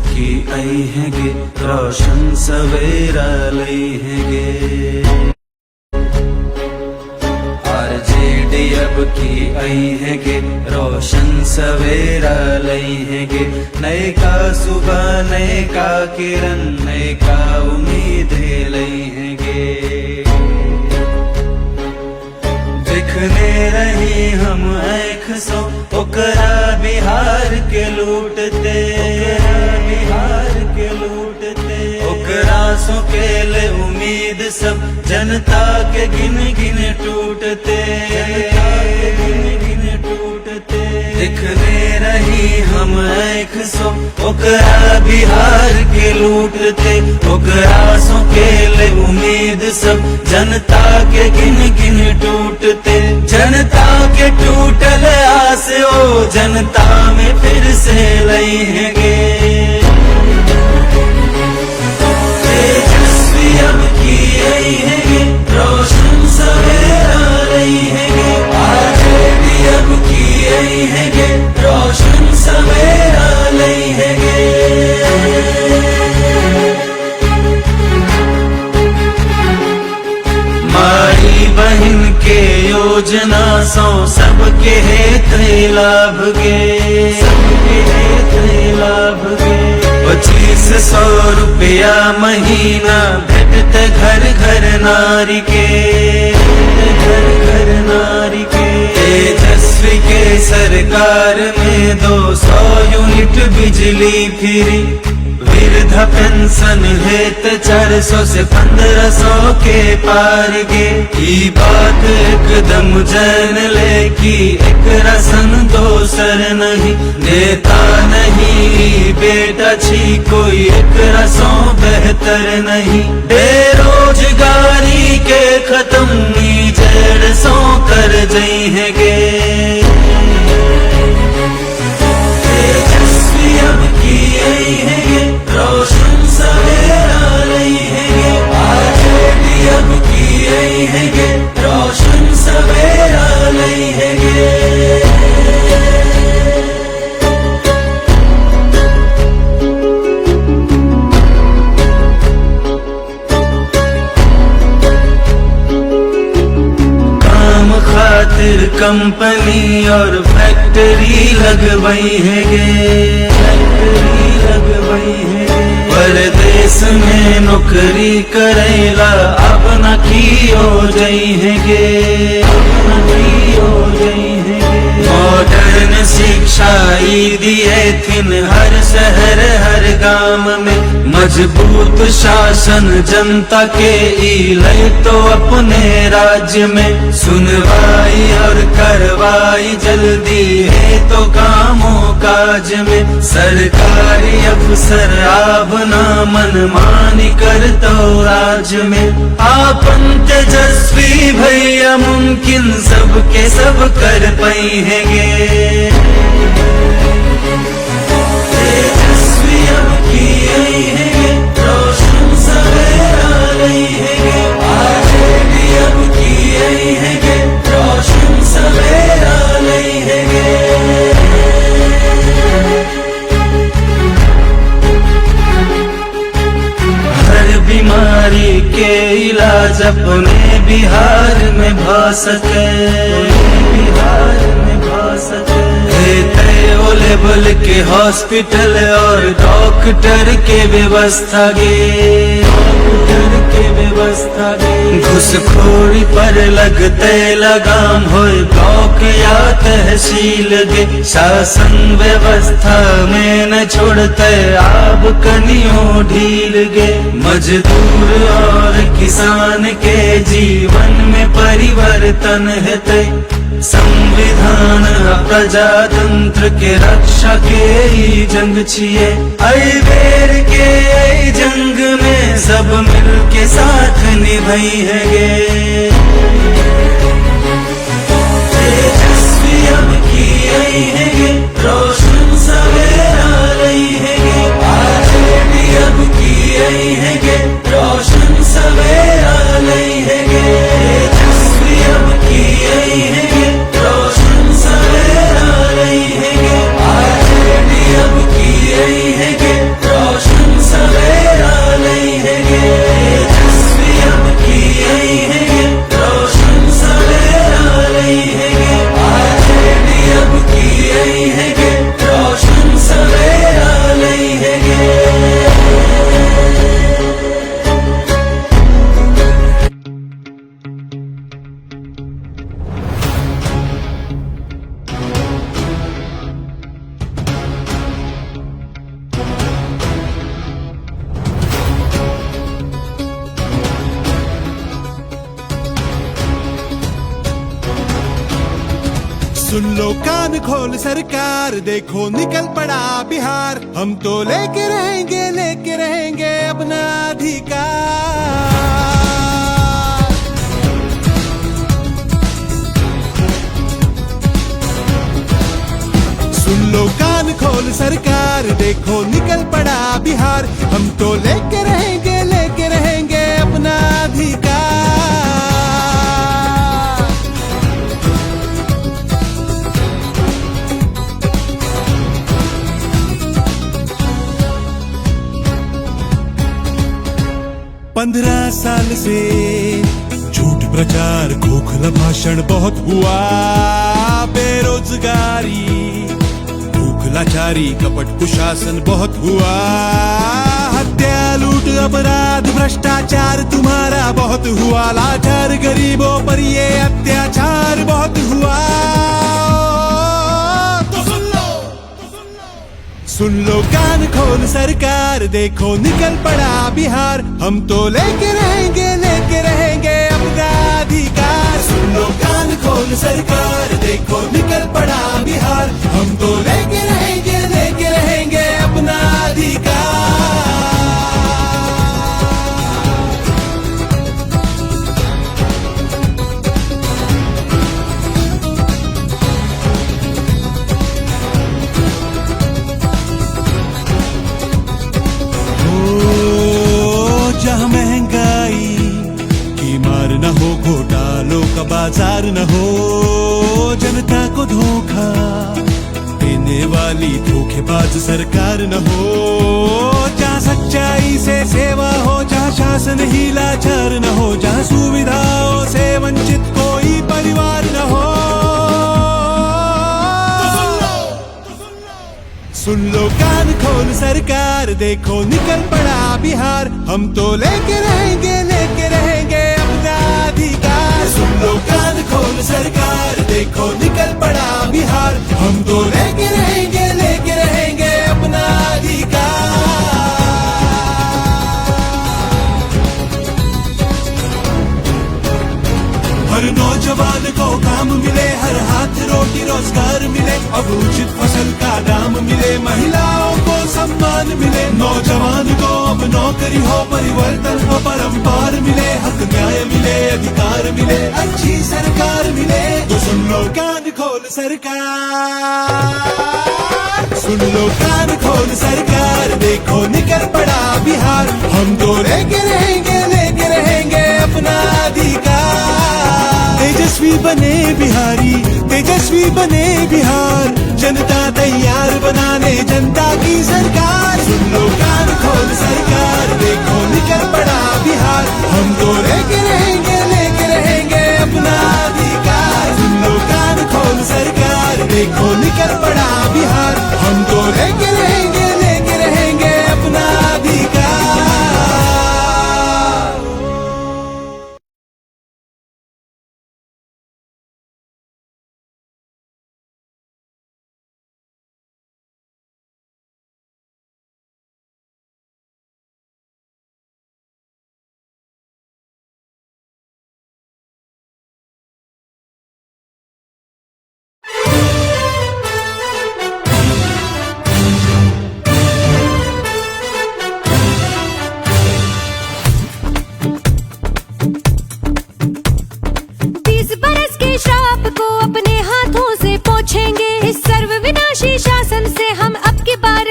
की आई हैगे रोशन सवेरा लई हैगे। आरजेडी अब की आई हैगे रोशन सवेरा लई हैगे। नए का सुबह नए का किरण नए का उम्मीद लई हैगे। दिखने रही हम आँख सो ओकरा बिहार के लूटते, बिहार के लूटते। ओकरा सो के ले उम्मीद सब जनता के गिन गिन टूटते, गिन गिन टूटते। दिखने रही हम आँख सो ओकरा बिहार के लूटते। ओकरा सो के ले उम्मीद सब जनता के गिन गिन टूटते। जनता के टूटल आस ओ जनता में फिर से लई हैगे। तेजस्वी अब की आई हैगे रोशन सवेरा लई हैगे। आरजेडी अब की आई हैगे रोशन सवेरा लई हैगे। माई बहन के योजना सो सबके हेत लाभ गे, सबके हेत लाभ गे। 2500 रुपया महीना भेटते घर घर नारी के, घर घर नारी के। तेजस्वी के सरकार में 200 यूनिट बिजली फ्री। वृद्ध पेंशन हेत 400 से 1500 के पार गे। ई बात एकदम जान ले कि एक रसन दोसर नहीं। नेता नहीं बेटा छी कोई एक रसों बेहतर नहीं। बेरोजगारी के खत्म जड़ सो कर जई हैगे। तेजस्वी अब की आई हैगे रोशन सवेरा लई हैगे। आरजेडी अब की आई हैगे रोशन सवेरा लई हैगे। काम खातिर कंपनी और फैक्ट्री लगवाई हैगे, फैक्ट्री लगवाई हैगे। परदेश में नौकरी करेला अब न की हो जाई हैगे, अब न की हो जाई हैगे। मॉडर्न शिक्षा दिए थिन हर शहर हर गांव में। मजबूत शासन जनता के लय तो अपने राज्य में। सुनवाई और करवाई जल्दी है तो कामों काज में। सरकारी अफसर आप ना मनमानी कर तो राज्य में। आपन तेजस्वी भैया मुमकिन सबके सब कर पाई हैगे। तेजस्वी अब की आई हैगे रोशन सवेरा लई हैगे। आरजेडी अब की आई हैगे रोशन सवेरा लई हैगे। हर बीमारी के इलाज अपने बिहार में भ सके, बिहार में भ सके। ओ लेवल के हॉस्पिटल और डॉक्टर के व्यवस्था गे, डॉक्टर के व्यवस्था गे। घुसखोरी पर लगते लगाम होए ब्लॉक या तहसील गे। शासन व्यवस्था में न छोड़ते आप कनियों ढील गे। मजदूर और किसान के जीवन में परिवर्तन हेते। संविधान प्रजातंत्र के रक्षा के ही जंग छिए। आई बेर के आई जंग में सब मिल के साथ निभाई हैगे। तेजस्वी अब की आई हैगे रोशन सवेरा लई हैगे। आरजेडी अब की आई हैगे रोशन सवेरा लई हैगे। तेजस्वी अब की आई हैगे रोशन सवेरा लई हैगे। आरजेडी अब की आई हैगे। सुन लो कान खोल सरकार, देखो निकल पड़ा बिहार। हम तो लेके रहेंगे अपना अधिकार। सुन लो कान खोल सरकार, देखो निकल पड़ा बिहार। हम तो लेके रहेंगे अपना अधिकार। पंद्रह साल से झूठ प्रचार खोखला भाषण बहुत हुआ। बेरोजगारी लाचारी कपट कुशासन बहुत हुआ। हत्या लूट अपराध भ्रष्टाचार तुम्हारा बहुत हुआ। लाचार गरीबों पर ये अत्याचार बहुत हुआ। तो सुन लो कान खोल सरकार, देखो निकल पड़ा बिहार। हम तो लेके रहेंगे अपना अधिकार। सुन लो कान खोल सरकार, देखो निकल पड़ा बिहार। हम तो लेके रहेंगे अपना अधिकार। जहाँ महंगाई की मार न हो, घोटालों का बाजार न हो, जनता को धोखा देने वाली धोखेबाज सरकार न हो। जहाँ सच्चाई से सेवा हो, जहाँ शासन ही लाचार न हो, जहाँ सुविधाओं से वंचित कोई परिवार न हो। सुन लो कान खोल सरकार, देखो निकल पड़ा बिहार। हम तो लेके रहेंगे अपना अधिकार। सुन लो कान खोल सरकार, देखो निकल पड़ा बिहार। हम तो लेके रहेंगे अपना अधिकार। हर नौजवान को काम मिले, हर हाथ रोटी रोजगार मिले। अब उचित फसल का दाम मिले, महिलाओं को सम्मान मिले। नौजवान को अब नौकरी हो, परिवर्तन हो, परंपार मिले। हक न्याय मिले, अधिकार मिले, अच्छी सरकार मिले। तो सुन लो कान खोल सरकार, सुन लो कान खोल सरकार, देखो निकल पड़ा बिहार। हम तो लेके रहेंगे अपना अधिकार। तेजस्वी बने बिहारी, तेजस्वी बने बिहार। जनता तैयार बनाने जनता की सरकार। सुन लो कान खोल सरकार, देखो निकल पड़ा बिहार। हम तो लेके रहेंगे अपना अधिकार। सुन लो कान खोल सरकार, देखो निकल पड़ा बिहार। हम तो लेके रहेंगे अपना अधिकार। सर्वविनाशी शासन से हम अब की बार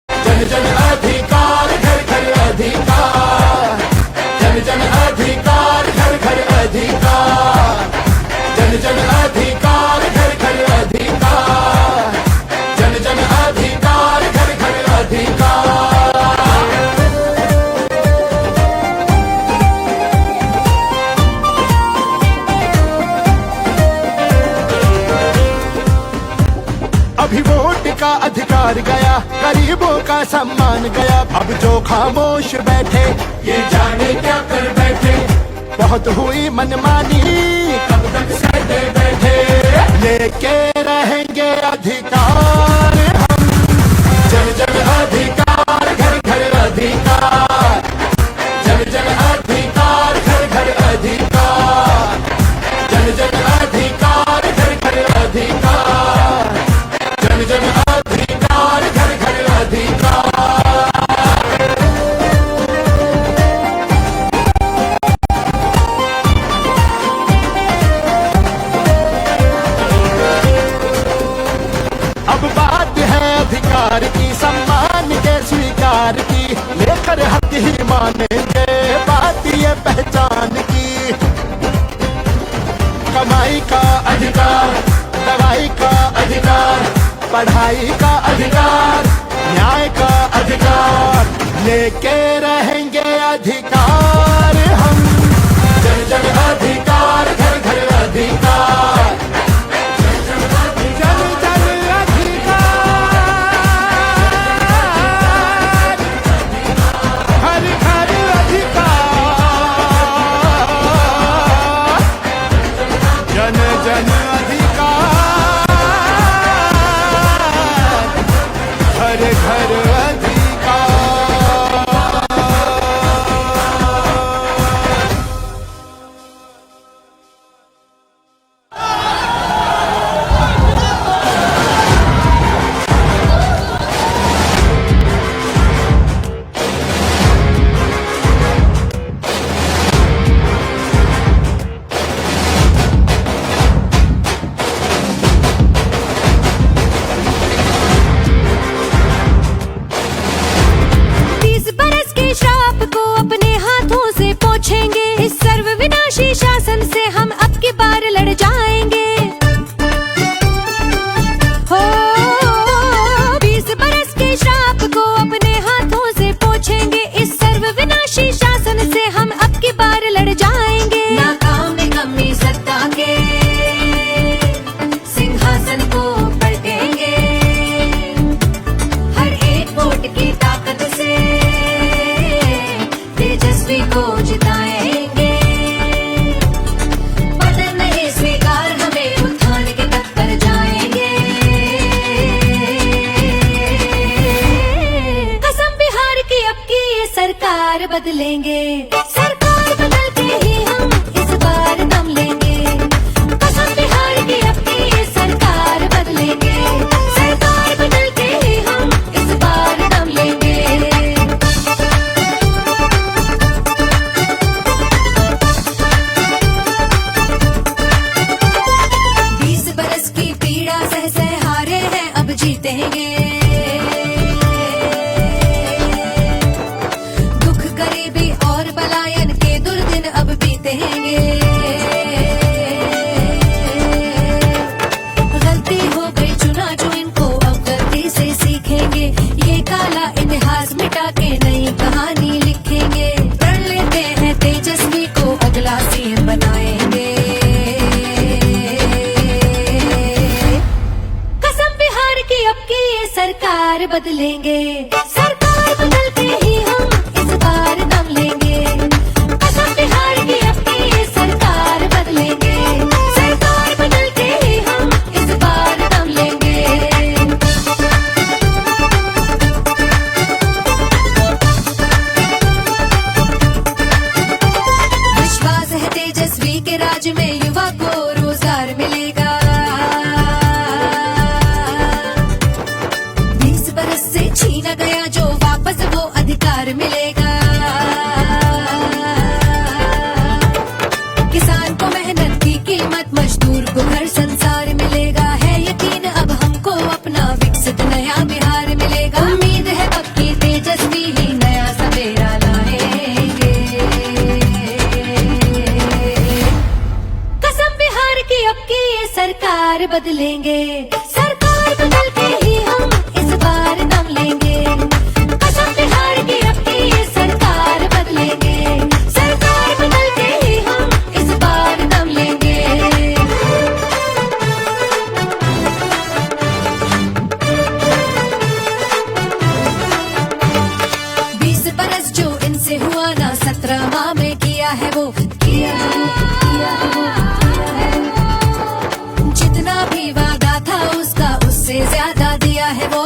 जन जन अधिकार घर घर अधिकार। जन जन अधिकार घर घर अधिकार। जन जन अधिकार घर घर अधिकार। जन जन अधिकार घर घर अधिकार। अभी वोट का अधिकार गया, गरीबों का सम्मान गया। अब जो खामोश बैठे ये जाने क्या कर बैठे। बहुत हुई मनमानी, कब तक सहते बैठे। लेके रहेंगे अधिकार हम। जन जन अधिकार घर घर अधिकार। जन जन अधिकार घर घर अधिकार। जन जन अधिकार घर घर पढ़ाई का अधिकार, न्याय का अधिकार, लेके रहेंगे अधिकार हम। जन जन अधिकार, घर घर अधिकार, जन जन अधिकार, हर घर अधिकार, जन जन अधिकार, हर घर अधिकार। इस सर्व विनाशी शासन से हम अब की बार लड़ जाएंगे। हो 20 बरस के श्राप को अपने हाथों से पोंछेंगे। इस सर्व विनाशी शासन से हम अब की बार लड़ जाएंगे। नाकाम निकम्मी सत्ता के सिंहासन को पलटेंगे। हर एक वोट की ताकत से तेजस्वी को जिताएंगे। पतन नहीं स्वीकार हमें, उत्थान के पथ पर जाएंगे। कसम बिहार की अब की ये सरकार बदलेंगे। सरकार बदल के ही हम इस बार दम लेंगे। कसम बिहार की अब की ये सरकार बदलेंगे। सरकार बदल के ही हम इस बार दम लेंगे। 20 बरस की पीड़ा सह सह हारे हैं, अब जीतेंगे। दुख गरीबी और पलायन के दुर्दिन अब बीतेंगे। गलती हो गई चुना जो इनको, अब गलती से सीखेंगे। ये काला इतिहास मिटा के नई कहानी लिखेंगे। प्रण लेते हैं तेजस्वी को अगला सीएम बनाएंगे। कसम बिहार की अब की ये सरकार बदलेंगे। सरकार बदल के ही हम इस बार दम लेंगे। कसम बिहार की अब की ये सरकार बदलेंगे। सरकार बदल के ही हम इस बार दम लेंगे। विश्वास है तेजस्वी के राज में युवा को रोजगार मिलेगा। 20 बरस से छीना गया जो वापस वो अधिकार मिलेगा। किसान को मेहनत की कीमत, मजदूर को घर संसार मिलेगा। है यकीन अब हमको अपना विकसित नया बिहार मिलेगा। उम्मीद है पक्की तेजस्वी ही नया सवेरा लाएंगे। कसम बिहार की अब की ये सरकार बदलेंगे। सरकार बदल के ही हम इस बार दम लेंगे। कसम बिहार की अब की ये सरकार बदलेंगे। सरकार बदल के ही हम इस बार दम लेंगे। 20 बरस जो इनसे हुआ ना, 17 माह में किया है वो, किया है वो, किया है वो। जितना भी वादा था उसका उससे ज्यादा दिया है वो।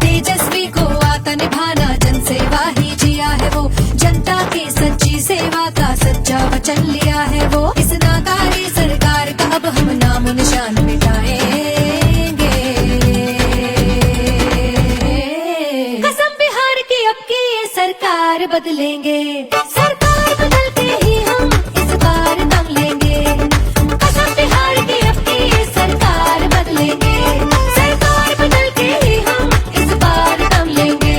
तेजस्वी को आता निभाना, जन सेवा ही जिया है वो। जनता की सच्ची सेवा का सच्चा वचन लिया है वो। इस नाकारी सरकार का अब हम नाम निशान मिटाएंगे। कसम बिहार की अब की ये सरकार बदलेंगे। सरकार बदल के ही हम इस बार दम लेंगे। कसम बिहार की अब की ये सरकार बदलेंगे। सरकार बदल के ही हम इस बार दम लेंगे।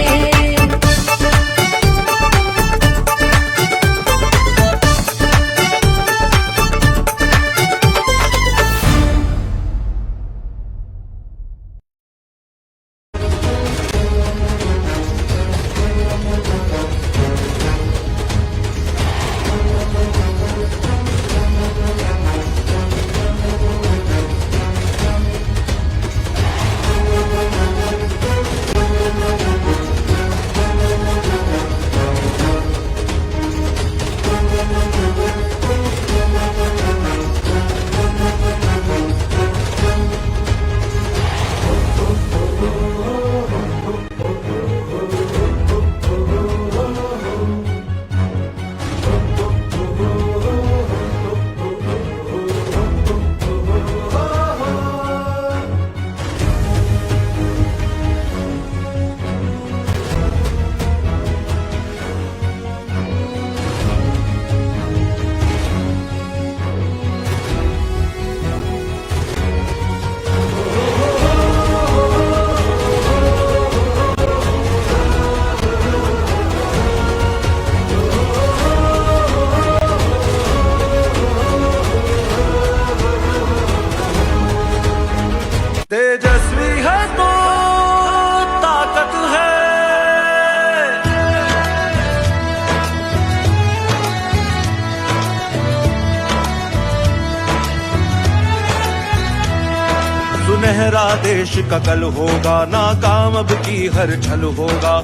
सुनहरा देश का कल होगा, नाकाम अब की हर छल होगा।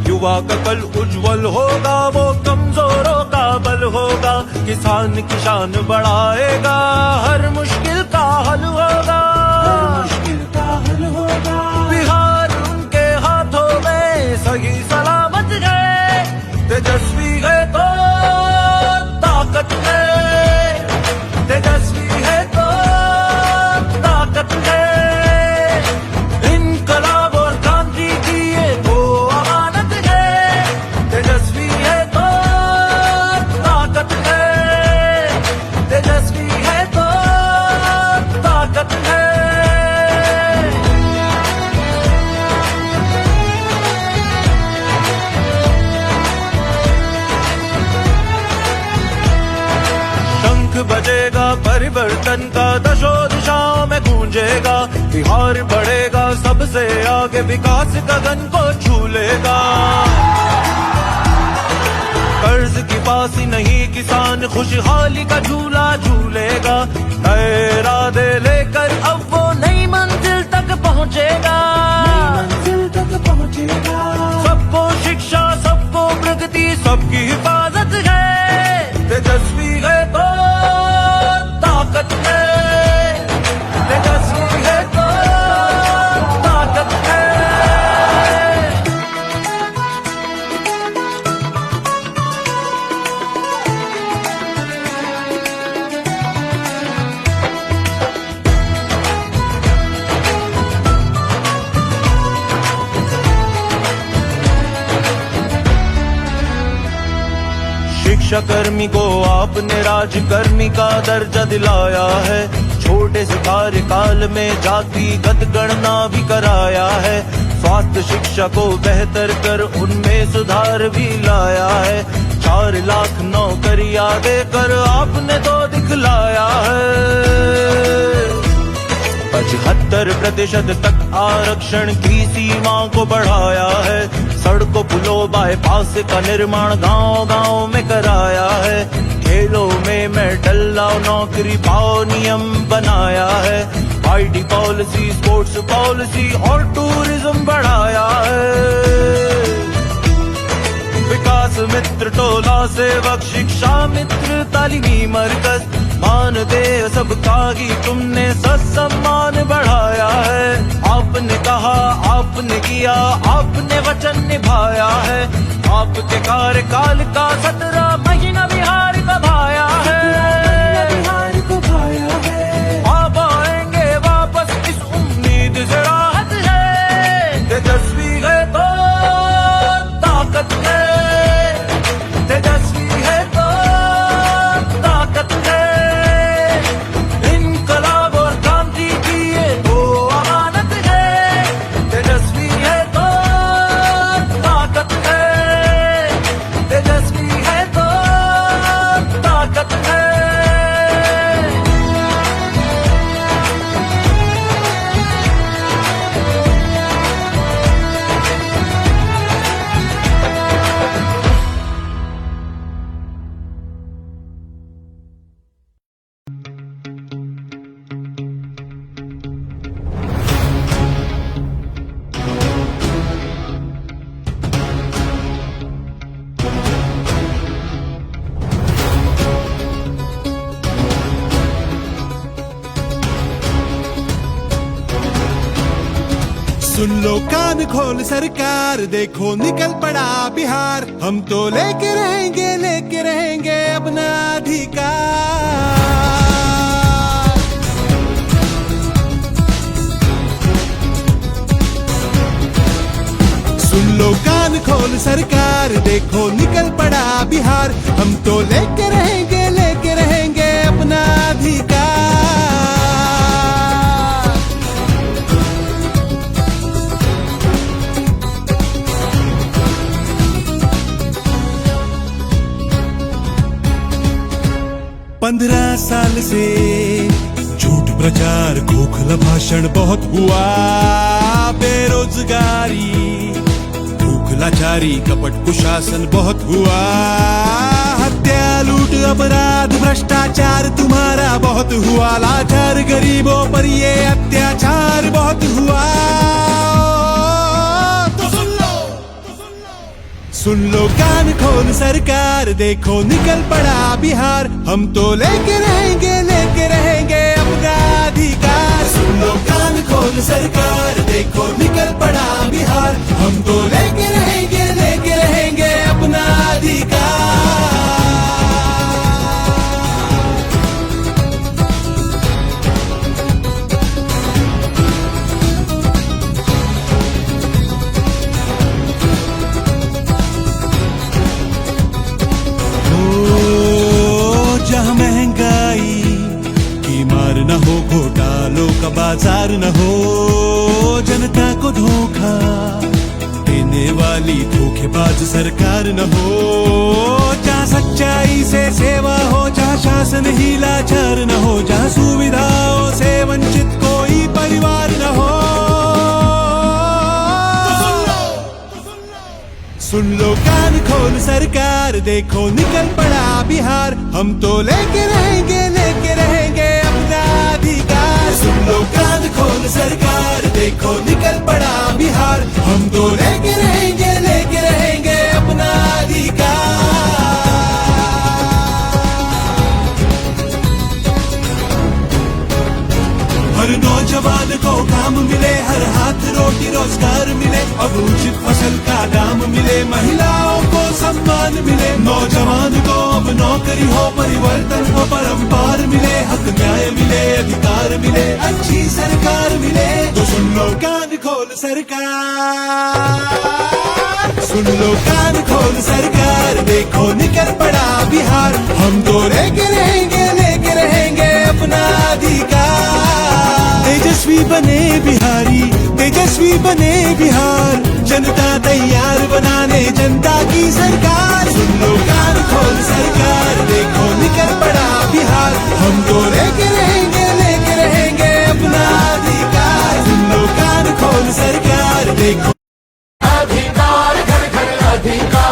युवा का कल उज्जवल होगा, वो कमजोरों का बल होगा। किसान की शान बढ़ाएगा, हर मुश्किल का हल होगा, हर मुश्किल का हल होगा। बिहार उनके हाथों में सही सलामत है, तेजस्वी है तो ताकत है, तेजस्वी है तो ताकत है। इनकलाब और क्रांति की ये तो अमानत है, तेजस्वी है तो ताकत है, तेजस्वी है तो ताकत है। शंख बजेगा परिवर्तन का, दशों दिशाओं में गूंजेगा। बिहार बढ़ेगा सबसे आगे, विकास गगन को छू लेगा। कर्ज की पासी नहीं किसान, खुशहाली का झूला झूलेगा। नए इरादे लेकर अब वो नई मंजिल तक पहुंचेगा, मंजिल तक पहुंचेगा। सबको शिक्षा, सबको प्रगति, सबकी हिफाजत है, तेजस्वी है तो ताकत है, तेजस्वी है तो ताकत है। शिक्षा कर्मी को आपने राजकर्मी का दर्जा दिलाया है। छोटे से कार्यकाल में जातिगत गणना भी कराया है। स्वास्थ्य शिक्षा को बेहतर कर उनमें सुधार भी लाया है। 4 लाख नौकरियां देकर आपने तो दिखलाया है। 75% तक आरक्षण की सीमा को बढ़ाया है। सड़कों पुलों बाईपास का निर्माण गांव-गांव में कराया है। खेलों में मेडल लाओ, नौकरी पाओ नियम बनाया है। आईटी पॉलिसी, स्पोर्ट्स पॉलिसी और टूरिज्म बढ़ाया है। विकास मित्र टोला सेवक, शिक्षा मित्र तालीमी मरकज, मानदेय सबका ही तुमने सम्मान बढ़ाया है। आपने कहा, आपने किया, आपने वचन निभाया है। आपके कार्यकाल का 17 महीना बिहार का भाया है, बिहार को भाया है। आप आएंगे वापस, इस उम्मीद से राहत है, तेजस्वी है तो ताकत है, तेजस्वी है तो ताकत है। इनकलाब और क्रांति की ये तो अमानत है, तेजस्वी है तो ताकत है, तेजस्वी है तो ताकत है। सुन लो कान खोल सरकार, देखो निकल पड़ा बिहार। हम तो लेके रहेंगे अपना अधिकार। सुन लो कान खोल सरकार, देखो निकल पड़ा बिहार। हम तो लेके रहेंगे अपना अधिकार। पंद्रह साल से झूठ प्रचार, खोखला भाषण बहुत हुआ। बेरोजगारी, भूख लाचारी, कपट कुशासन बहुत हुआ। हत्या, लूट, अपराध, भ्रष्टाचार तुम्हारा बहुत हुआ। लाचार गरीबों पर ये अत्याचार बहुत हुआ। तो सुन लो कान खोल सरकार, देखो निकल पड़ा बिहार। हम तो लेके रहेंगे अपना अधिकार। सुन लो कान खोल सरकार, देखो निकल पड़ा बिहार। हम तो लेके रहेंगे अपना अधिकार। जहाँ महंगाई की मार न हो, घोटालों का बाजार न हो, जनता को धोखा देने वाली धोखेबाज सरकार न हो। जहाँ सच्चाई से सेवा हो, जहाँ शासन ही लाचार न हो, जहाँ सुविधाओं से वंचित कोई परिवार न हो। सुन लो कान खोल सरकार, देखो निकल पड़ा बिहार। हम तो लेके रहेंगे अपना अधिकार। सुन लो कान खोल सरकार, देखो निकल पड़ा बिहार। हम तो लेके रहेंगे अपना अधिकार। हर नौजवान को काम मिले, हर हाथ रोटी रोजगार मिले। अब उचित फसल का दाम मिले, महिलाओं को सम्मान मिले। नौजवान को अब नौकरी हो, परिवर्तन हो परंपार मिले। हक न्याय मिले, अधिकार मिले, अच्छी सरकार मिले। तो सुन लो कान खोल सरकार, सुन लो कान खोल सरकार, देखो निकल पड़ा बिहार। हम तो लेके रहेंगे अपना अधिकार। तेजस्वी बने बिहारी, तेजस्वी बने बिहार। जनता तैयार बनाने जनता की सरकार। सुन लो कान खोल सरकार, देखो निकल पड़ा बिहार। हम तो लेके रहेंगे अपना अधिकार। सुन लो कान खोल सरकार, देखो अधिकार घर घर अधिकार।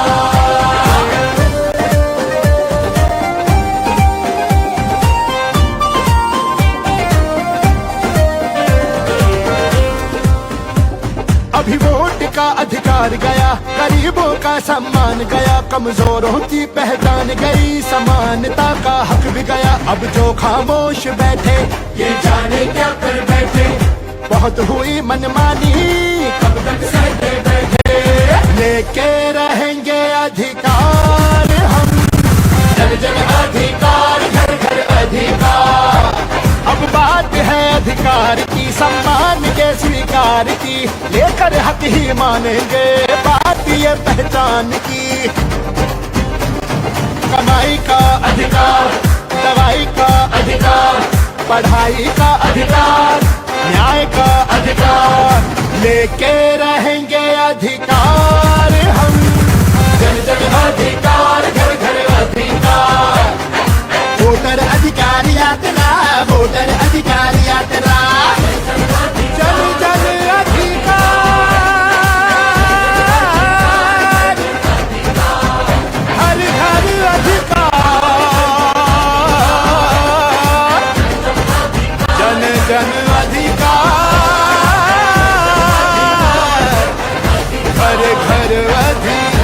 अभी वोट का अधिकार गया, गरीबों का सम्मान गया। कमजोरों की पहचान गई, समानता का हक भी गया। अब जो खामोश बैठे ये जाने क्या कर बैठे। बहुत हुई मनमानी, कब तक सहते बैठे। लेके रहेंगे अधिकार हम, जन जन अधिकार घर घर अधिकार। अब बात है अधिकार की, सम्मान के स्वीकार की। लेकर हक ही मानेंगे बात ये पहचान की। कमाई का अधिकार, दवाई का अधिकार, पढ़ाई का अधिकार, न्याय का अधिकार। लेके रहेंगे अधिकार हम, जन जन अधिकार घर घर अधिकार। वोटर अधिकार यात्रा, वोटर अधिकार यात्रा। जन जन अधिकार, हर घर अधिकार। जन जन अधिकार, हर घर अधिकार।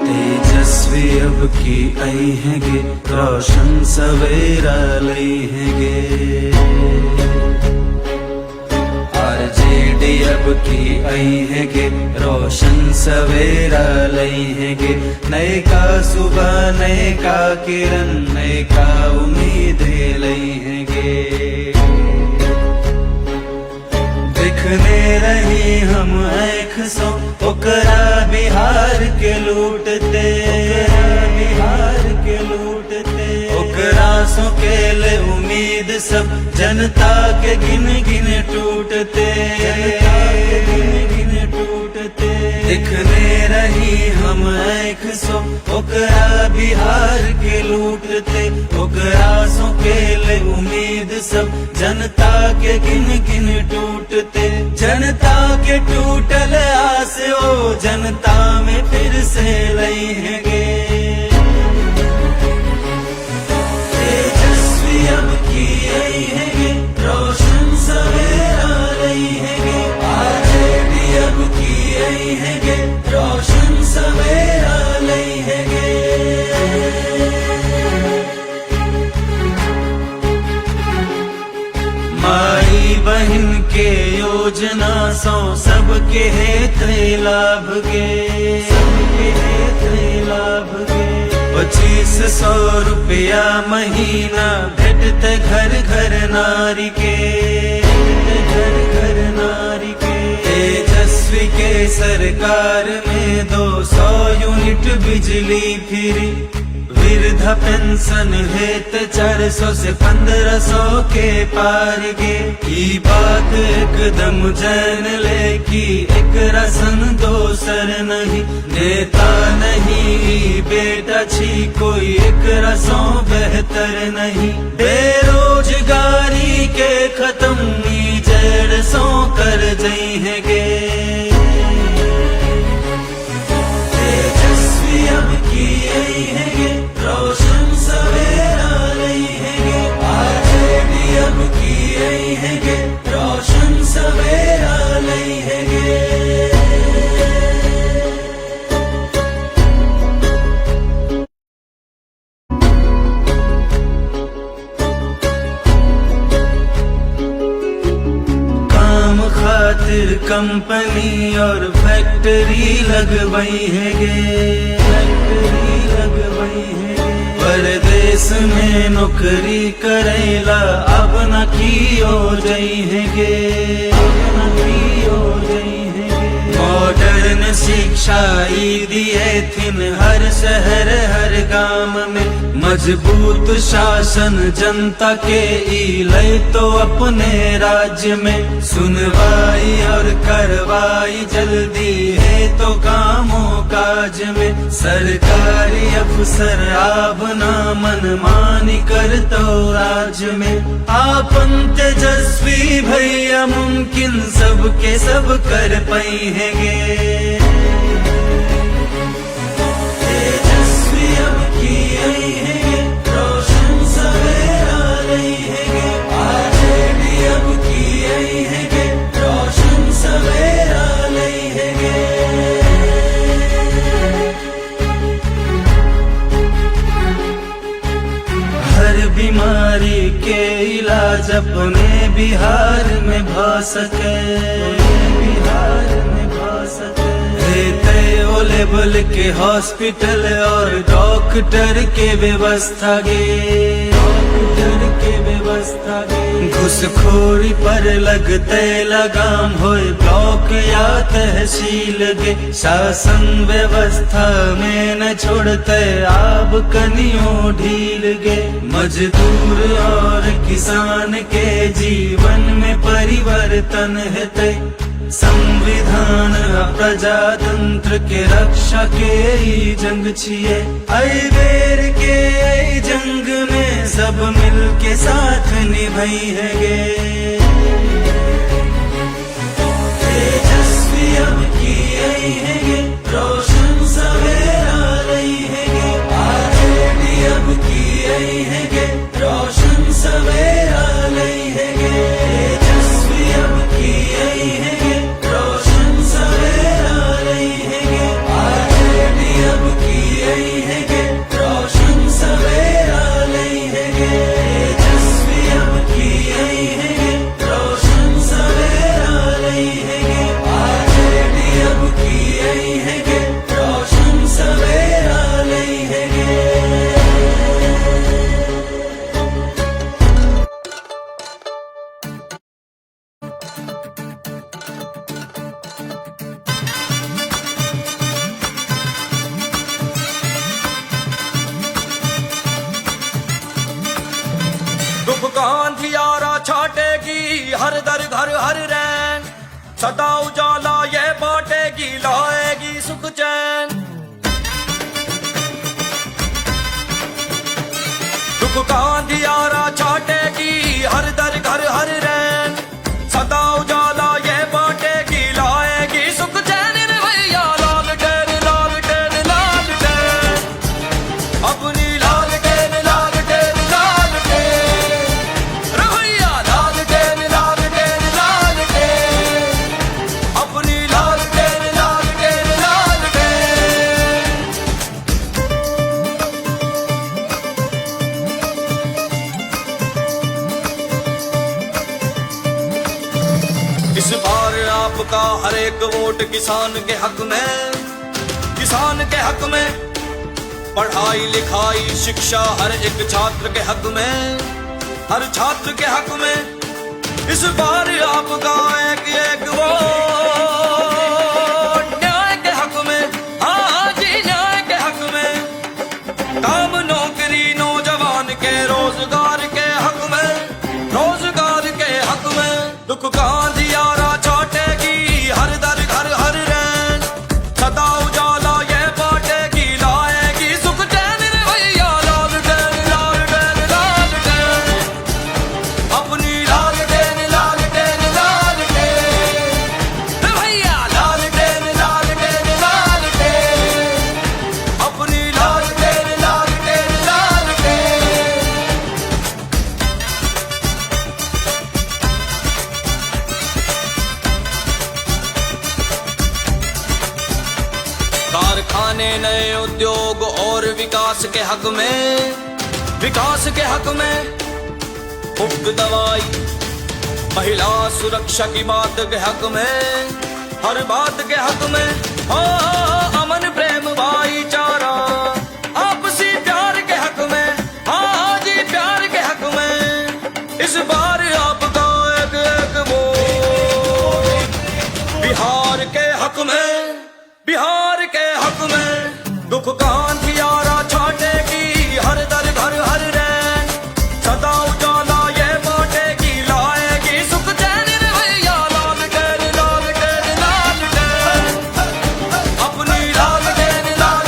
तेजस्वी अब की आई हैगे, रोशन सवेरा लई हैगे। आरजेडी अब की आई हैगे, रोशन सवेरा लई हैगे। नए का सुबह, नए का किरण, नए का उम्मीद लई हैगे। दिख देखने रही हम आँख सो ओकरा बिहार के लूटते, बिहार के लूटते। ओकरा सो के ले उम्मीद सब जनता के गिन गिन टूटते, जनता के गिन गिन टूटते। देखने रही हम आँख सो ओकरा बिहार के लूटते। ओकरा सो के ले उम्मीद सब जनता के गिन गिन टूटते। जनता के टूटल आस ओ जनता में फिर से लई है गे। तेजस्वी अब की आई है गे, रोशन सवेरा लई है गे। आरजेडी अब की आई है गे, रोशन सवेरा लई है गे। माई बहन के योजना सो सबके हेत लाभ गे, सबके हेत लाभ गे। 2500 रुपया महीना भेटते घर घर नारी के, घर घर नारी के। तेजस्वी के सरकार में 200 यूनिट बिजली फ्री। वृद्धा पेंशन हेत 400 से 1500 के पार गे। ई बात एकदम जान ले कि एक रसन दोसर नहीं। नेता नहीं बेटा छी कोई एक रसों बेहतर नहीं। बेरोजगारी के खत्म ई जड़ सो कर जई है गे। तेजस्वी अब की आई है गे, रोशन सवेरा लई है गे। आरजेडी अब की आई है गे, रोशन सवेरा लई है गे। काम खातिर कंपनी और फैक्ट्री लगवाई है गे, फैक्ट्री लगवाई है गे। परदेश में नौकरी करेला अब न की हो जाई है गे, अब न की हो जाई है गे। मॉडर्न शिक्षा ई दिए थिन हर शहर हर गांव में। मजबूत शासन जनता के ई लय तो अपने राज्य में। सुनवाई और करवाई जल्दी है तो कामों काज में। सरकारी अफसर आप ना मनमानी कर तो राज्य में। आपन तेजस्वी भैया मुमकिन सबके सब कर पाई है गे। तेजस्वी अब की आई है गे, रोशन सवेरा लई है गे। आरजेडी अब की आई है गे, रोशन सवेरा लई है गे। हर बीमारी के इलाज अपने बिहार में भ सके, बिहार में भ सके। ओ लेवल के हॉस्पिटल और डॉक्टर के व्यवस्था गे, डॉक्टर के व्यवस्था गे। घुसखोरी पर लगते लगाम होए ब्लॉक या तहसील गे। शासन व्यवस्था में न छोड़ते आब कनियों ढील गे। मजदूर और किसान के जीवन में परिवर्तन हेतै। संविधान प्रजातंत्र के रक्षा के ई जंग छिए। आई बेर के आई जंग में सब मिल के साथ निभाई है गे। तेजस्वी अब की आई है गे, रोशन सवेरा लई है गे। आरजेडी अब की आई है गे, रोशन सवेरा लई है गे। तेजस्वी अब की आई है गे, रोशन सवेरा लई है गे। आरजेडी अब की आई है गे, रोशन सवेरा लई है गे। तेजस्वी अब की आई है गे, रोशन सवेरा लई है गे। आरजेडी अब की आई है हर दर घर हर रैन, सदा उजाला ये बांटेगी, लाएगी सुख चैन। दुख का अंधियारा छाटेगी, हर दर घर हर रैन, सदा उजाला ये बांटेगी, लाएगी सुख चैन। रे भैया लालटेन लालटेन लालटेन, अपनी लालटेन लालटेन लालटेन। रे भैया लालटेन लालटेन लालटेन, अपनी लालटेन लालटेन लालटेन। इस बार आपका हर एक वोट किसान के हक में, किसान के हक में। पढ़ाई लिखाई शिक्षा हर एक छात्र के हक में, हर छात्र के हक में। इस बार आपका एक वोट न्याय के हक में, हाँ जी न्याय के हक में। काम नौकरी नौजवान के रोजगार के हक में, रोजगार के हक में। दुख का अंधियारा छाटेगी, हर दर घर हर रैन, सदा उजाला ये बांटेगी, लाएगी सुख चैन। रे भैया लालटेन लालटेन लालटेन, अपनी लालटेन लालटेन लालटेन। रे भैया लालटेन लालटेन लालटेन, अपनी लालटेन लालटेन लालटेन। कारखाने नए उद्योग और विकास के हक में, विकास के हक में। मुफ्त दवाई महिला सुरक्षा की बात के हक में, हर बात के हक में। हाँ अमन प्रेम भाईचारा आपसी प्यार के हक में, हाँ जी प्यार के हक में। इस बार आपका एक वोट बिहार के हक में, बिहार के हक में। दुख का अंधियारा छाटेगी, हर दर घर हर रैन, सदा उजाला ये बांटेगी, लाएगी सुख चैन। रे भैया लालटेन लालटेन लालटेन, अपनी लालटेन लालटेन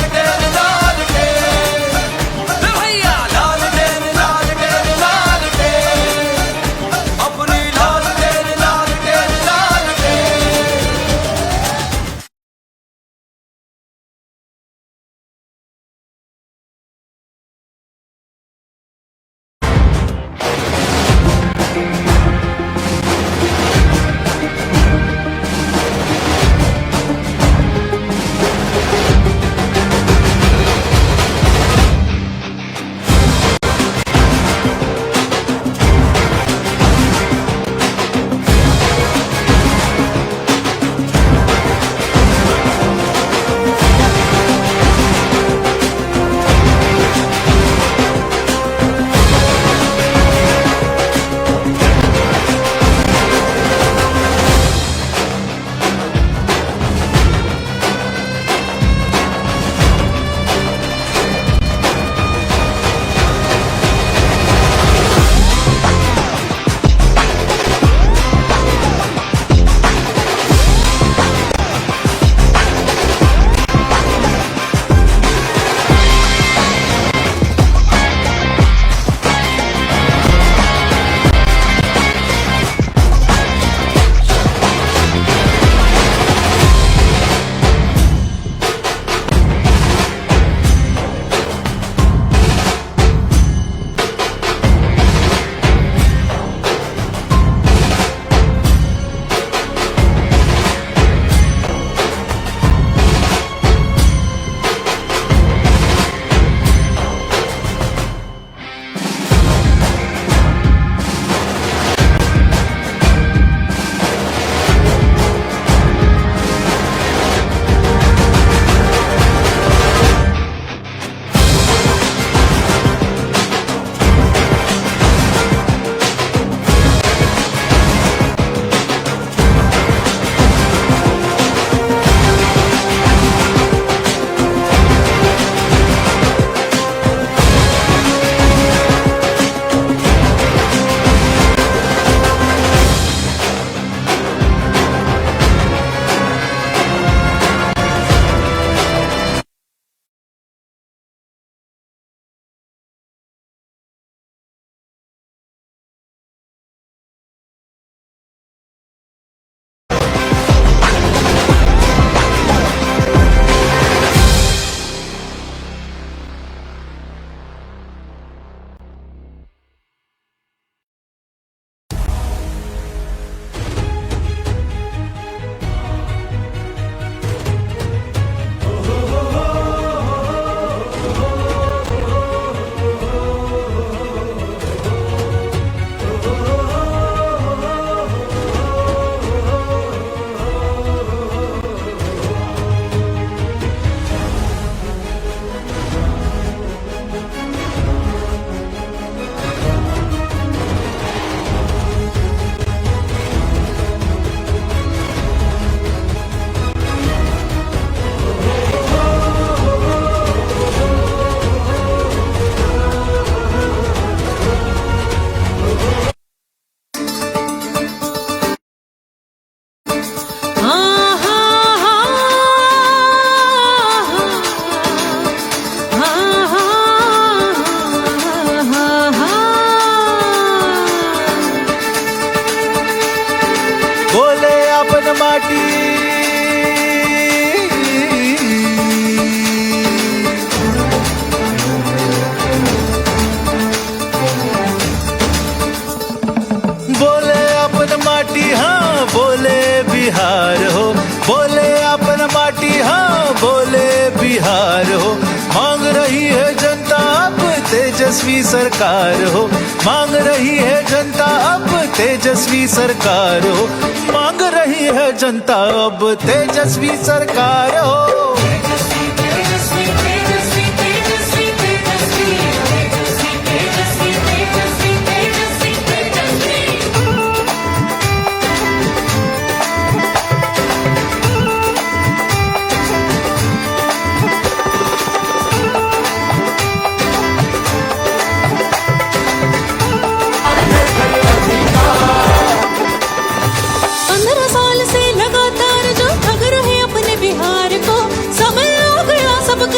तेजस्वी सरकार हो। मांग रही है जनता अब तेजस्वी सरकार हो। मांग रही है जनता अब तेजस्वी सरकार हो।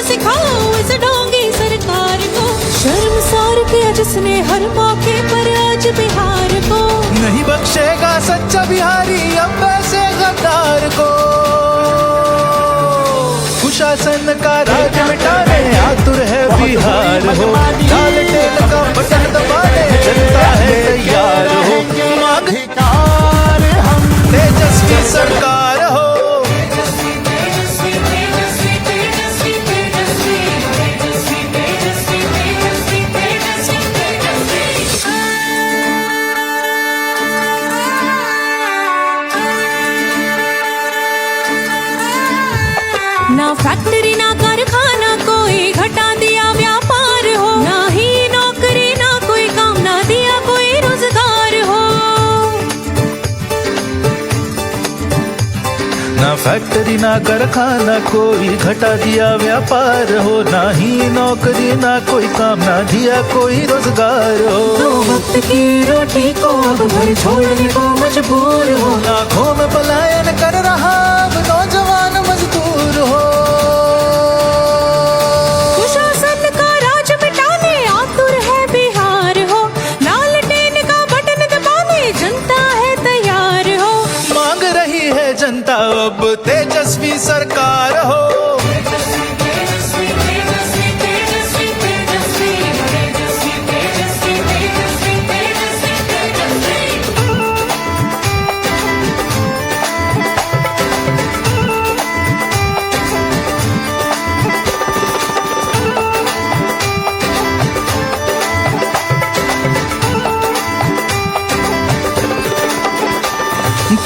सिखाओ इस ढोंगी सरकार को, शर्मसार किया जिसने हर मौके पर आज बिहार को। नहीं बख्शेगा सच्चा बिहारी अब ऐसे गद्दार को। कुशासन का राज मिटाने आतुर है बिहार हो। लालटेन का बटन दबाने जनता है तैयार हो। मांग तेजस्वी सरकार हो। ना फैक्ट्री ना कारखाना कोई घटा दिया व्यापार हो, ना ही नौकरी ना कोई काम ना दिया कोई रोजगार हो। ना फैक्ट्री ना कारखाना कोई घटा दिया व्यापार हो। ना ही नौकरी ना कोई काम ना दिया कोई रोजगार हो। तो वक्त की रोटी को अब घर छोड़ने को मजबूर हो। लाखों में पलायन कर रहा अब नौजवान मजदूर हो। कुशासन का राज मिटाने आतुर है बिहार हो। लालटेन का बटन दबाने जनता है तैयार हो। मांग रही है जनता अब तेजस्वी सरकार हो।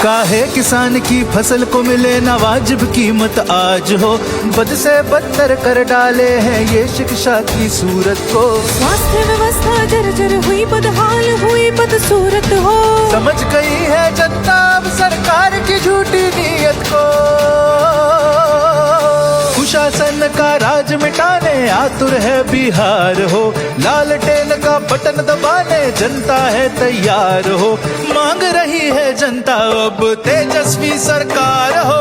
काहे किसान की फसल को मिले ना वाजिब कीमत आज हो। बद से बदतर कर डाले हैं ये शिक्षा की सूरत को। स्वास्थ्य व्यवस्था जर्जर हुई बदहाल हुई बदसूरत हो। समझ गई है जनता अब सरकार की झूठी नीयत को। कुशासन का राज मिटाने आतुर है बिहार हो। लालटेन का बटन दबाने जनता है तैयार हो। मांग रही है जनता अब तेजस्वी सरकार हो।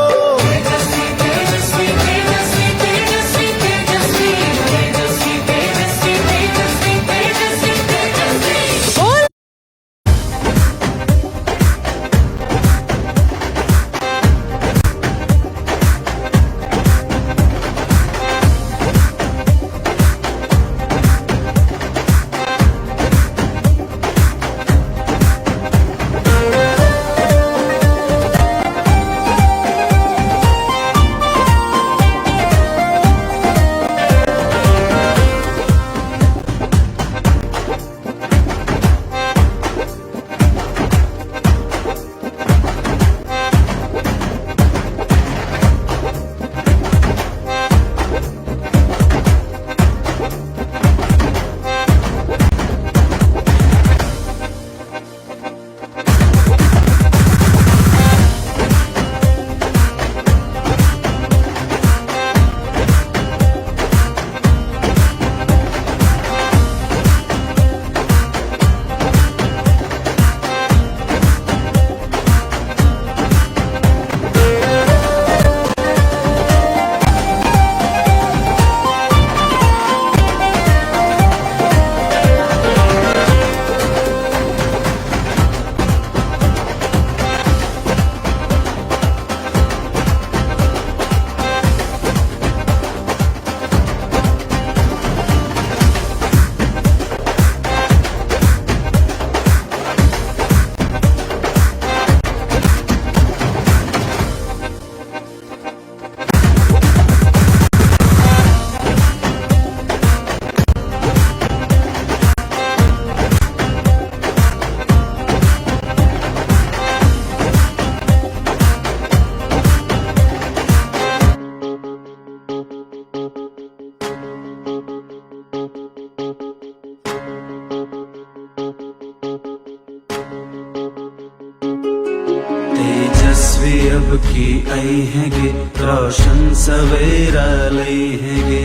तेजस्वी अब की आई हैगे, रोशन सवेरा लई हैगे।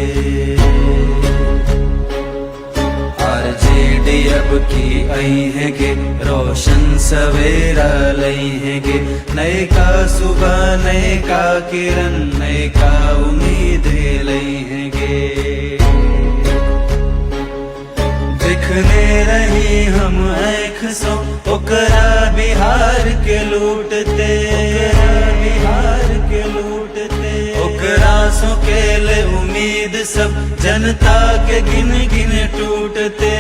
आरजेडी अब की आई हैगे, रोशन सवेरा लई हैगे। नए का सुबह, नए का किरण, नए का उम्मीद लई हैगे। दिखने रही हम आँख सो ओकरा बिहार के लूटते, बिहार के लूटते। ओकरा सो केले उम्मीद सब जनता के गिन गिन टूटते,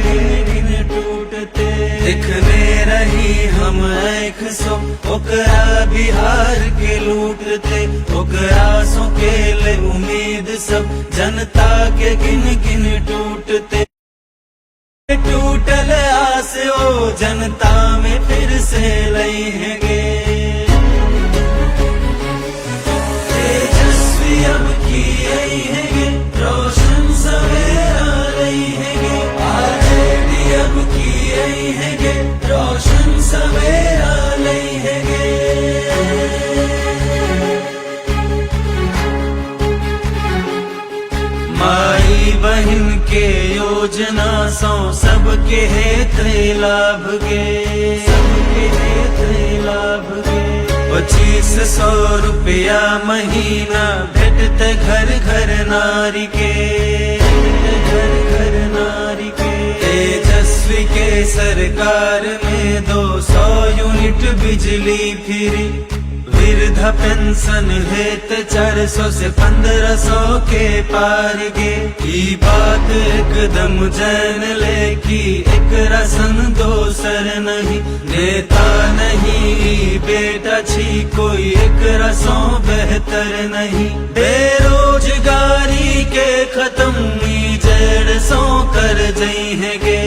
गिन गिन टूटते। दिखने रही हम आँख सो ओकरा बिहार के लूटते। ओकरा सो केले उम्मीद सब जनता के गिन गिन टूटते। टूटल आस ओ जनता में फिर से लई हैगे। तेजस्वी अब की आई हैगे, रोशन सवेरा लई हैगे। आरजेडी अब की आई हैगे, रोशन सवेरा लई हैगे। माई बहन के योजना सो सबके हेत लाभ गे, सबके हेत लाभ गे। 2500 रुपया महीना भेटते घर घर नारी के, घर घर नारी के। तेजस्वी के सरकार में 200 यूनिट बिजली फ्री। वृद्धा पेंशन हेत 400 से 1500 के पार गे। ई बात एकदम जान ले कि एक रसन दोसर नहीं। नेता नहीं बेटा छी कोई एक रसों बेहतर नहीं। बेरोजगारी के खत्म ई जड़ सो कर जई हैगे।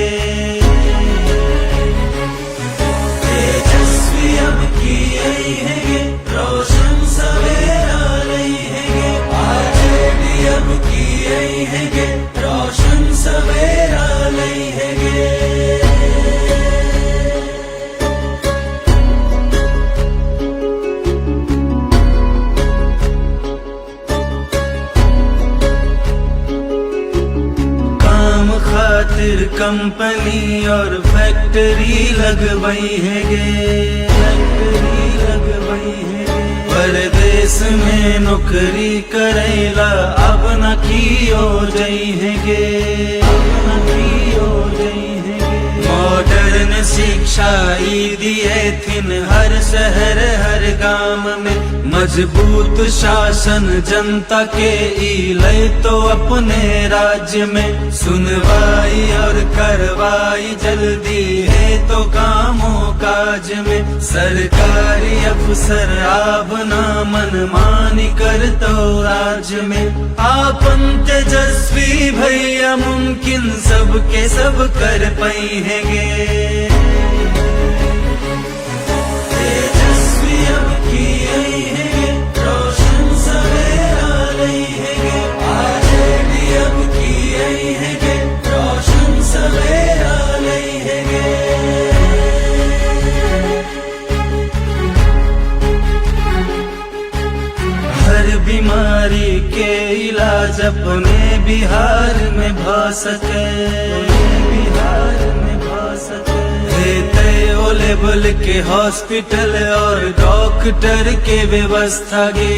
तेजस्वी अब की आई हैगे, रोशन सवेरा लई हैगे। आरजेडी अब की आई हैगे, रोशन सवेरा लई हैगे। काम खातिर कंपनी और फैक्ट्री लगवाई हैगे, फैक्ट्री लगवाई हैगे। परदेश में नौकरी करेला अब न कियो जई हैगे, अब न कियो जई हैगे। मॉडर्न शिक्षा ई दिए थिन हर शहर हर गांव में। मजबूत शासन जनता के ई लय तो अपने राज्य में। सुनवाई और करवाई जल्दी है तो कामों काज में। सरकारी अफसर आप ना मनमानी कर तो राज्य में। आपन तेजस्वी भैया मुमकिन सबके सब कर पाई हैगे। तेजस्वी अब की आई हैगे, रोशन सवेरा लई हैगे। आरजेडी अब की आई हैगे, रोशन सवेरा लई हैगे। हर बीमारी के इलाज अपने बिहार में भ सके, बिहार में भ सके। ओ लेवल के हॉस्पिटल और डॉक्टर के व्यवस्था गे,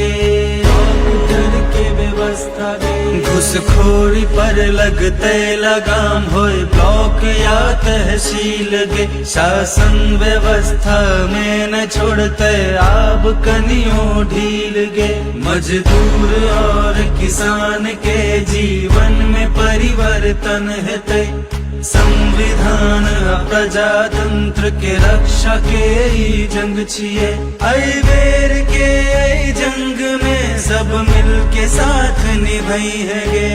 डॉक्टर के व्यवस्था गे। घुसखोरी पर लगते लगाम होए ब्लॉक या तहसील गे। शासन व्यवस्था में न छोड़ते आब कनियों ढील गे। मजदूर और किसान के जीवन में परिवर्तन हेते। संविधान प्रजातंत्र के रक्षा के ई जंग छिए। आई बेर के आई जंग में सब मिल के साथ निभाई हैगे।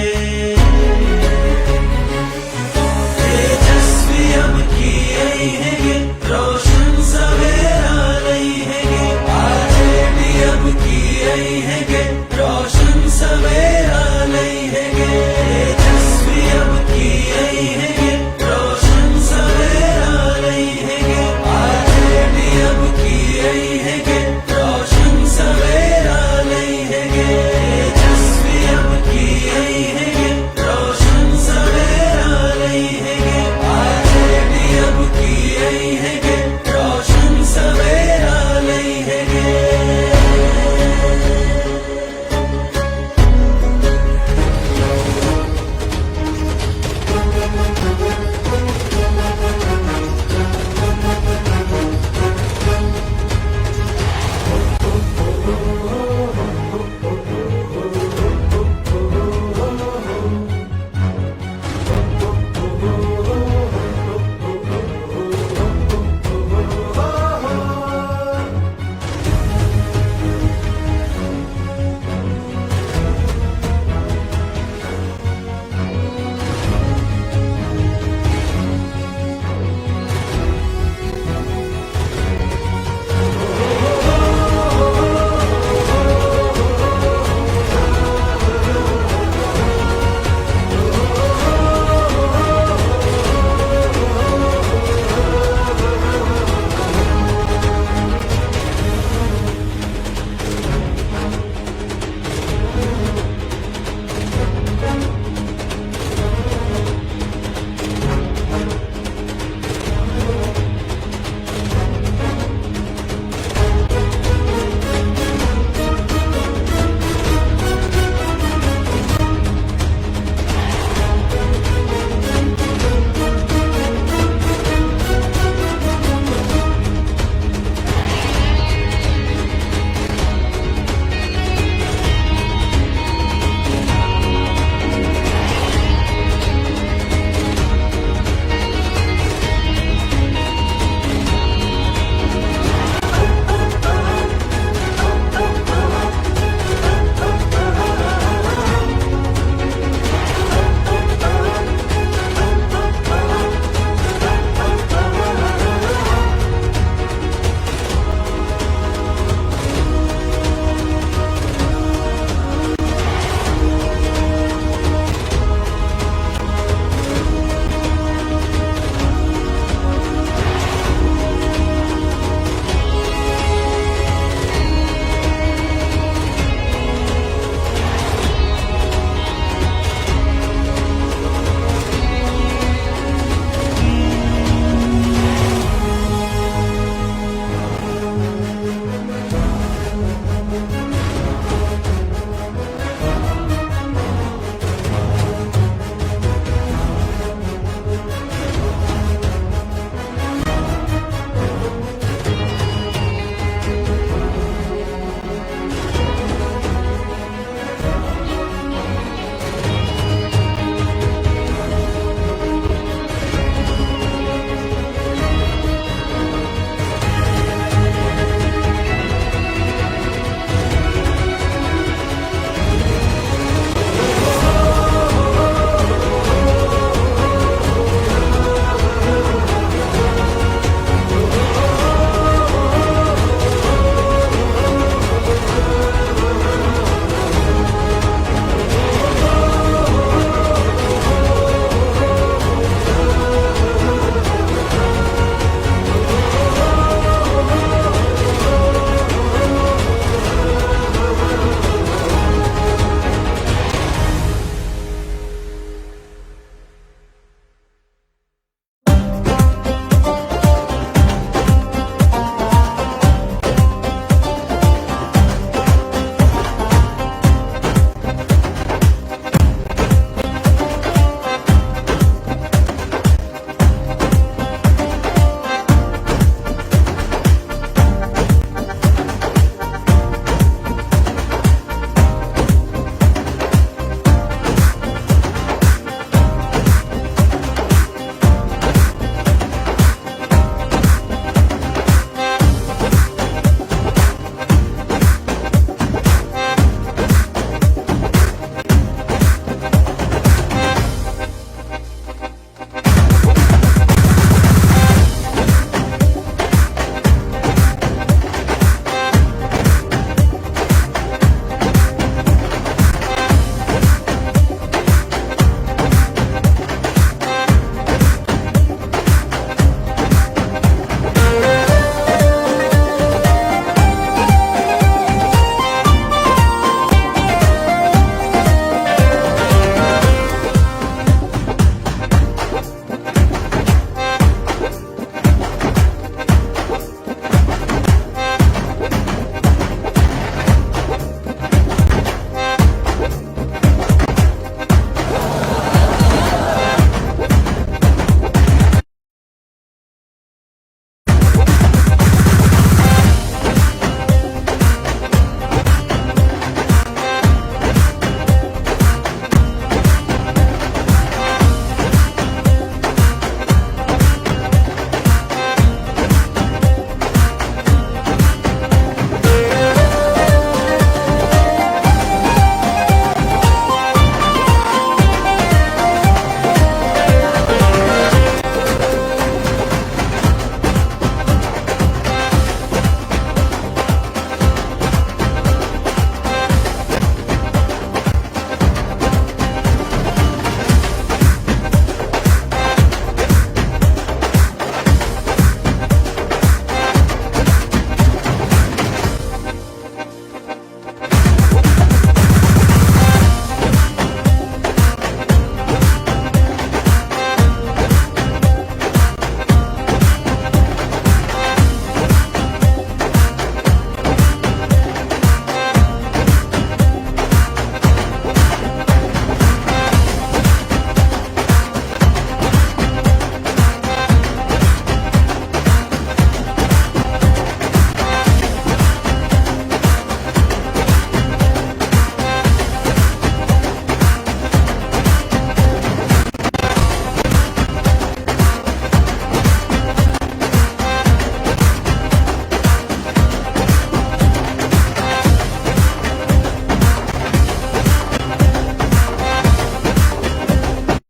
तेजस्वी अब की आई हैगे, रोशन सवेरा लई हैगे। आरजेडी अब की आई हैगे, रोशन सवेरा लई हैगे। तेजस्वी अब की आई हैगे, रोशन सवेरा लई हैगे। आरजेडी अब की आई हैगे।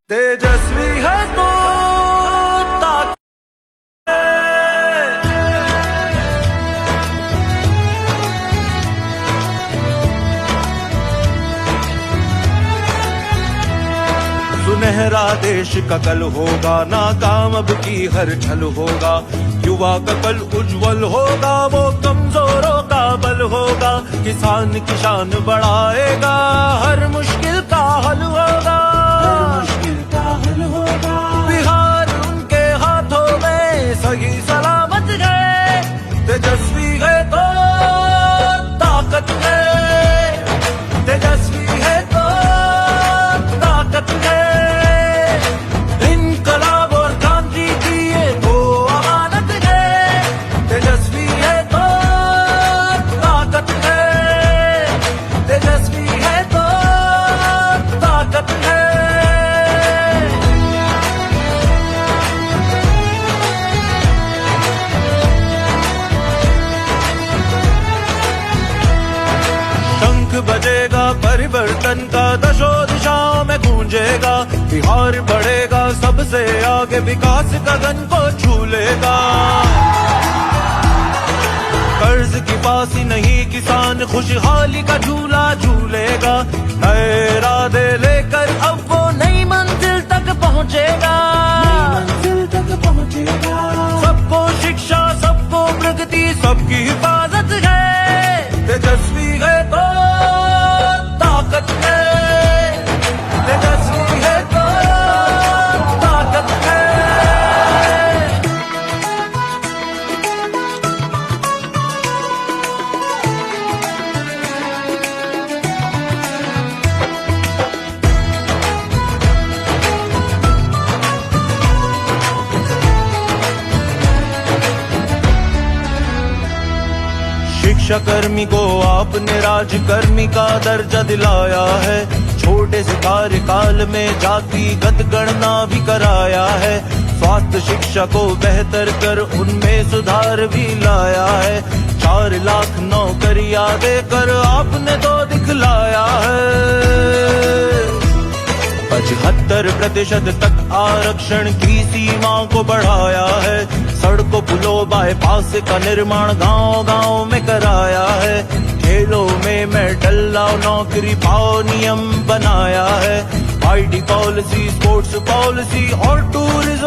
तेजस्वी है तो ताकत सुनहरा देश का कल होगा, नाकाम अब की हर छल होगा। युवा का कल उज्जवल होगा, वो कमजोरों का बल होगा। किसान की शान बढ़ाएगा, हर मुश्किल का हल होगा। बिहार उनके हाथों में सही सलामत है। तेजस्वी है तो ताकत है, तेजस्वी है तो ताकत है। इनकलाब और क्रांति की ये तो अमानत है। तेजस्वी है तो ताकत है, तेजस्वी है तो ताकत है। शंख बजेगा परिवर्तन का, दशों दिशाओं में गूंजेगा। बिहार बढ़ेगा सबसे आगे, विकास गगन को छू लेगा। कर्ज की फांसी नहीं, किसान खुशहाली का झूला झूलेगा। नए इरादे लेकर अब वो नई मंजिल तक पहुंचेगा। सबको शिक्षा, सबको प्रगति, सबकी हिफाजत है। तेजस्वी है तो ताकत है, तेजस्वी है तो ताकत है। शिक्षा कर्मी को आपने राजकर्मी का दर्जा दिलाया है। छोटे से कार्यकाल में जातिगत गणना भी कराया है। स्वास्थ्य शिक्षा को बेहतर कर उनमें सुधार भी लाया है। 4 लाख नौकरियां देकर आपने तो दिखलाया है। 75% तक आरक्षण की सीमा को बढ़ाया है। सड़कों पुलों बाईपास का निर्माण गांव-गांव में कराया है। खेलों में मेडल लाओ, नौकरी पाओ नियम बनाया है। आईटी पॉलिसी, स्पोर्ट्स पॉलिसी और टूरिज्म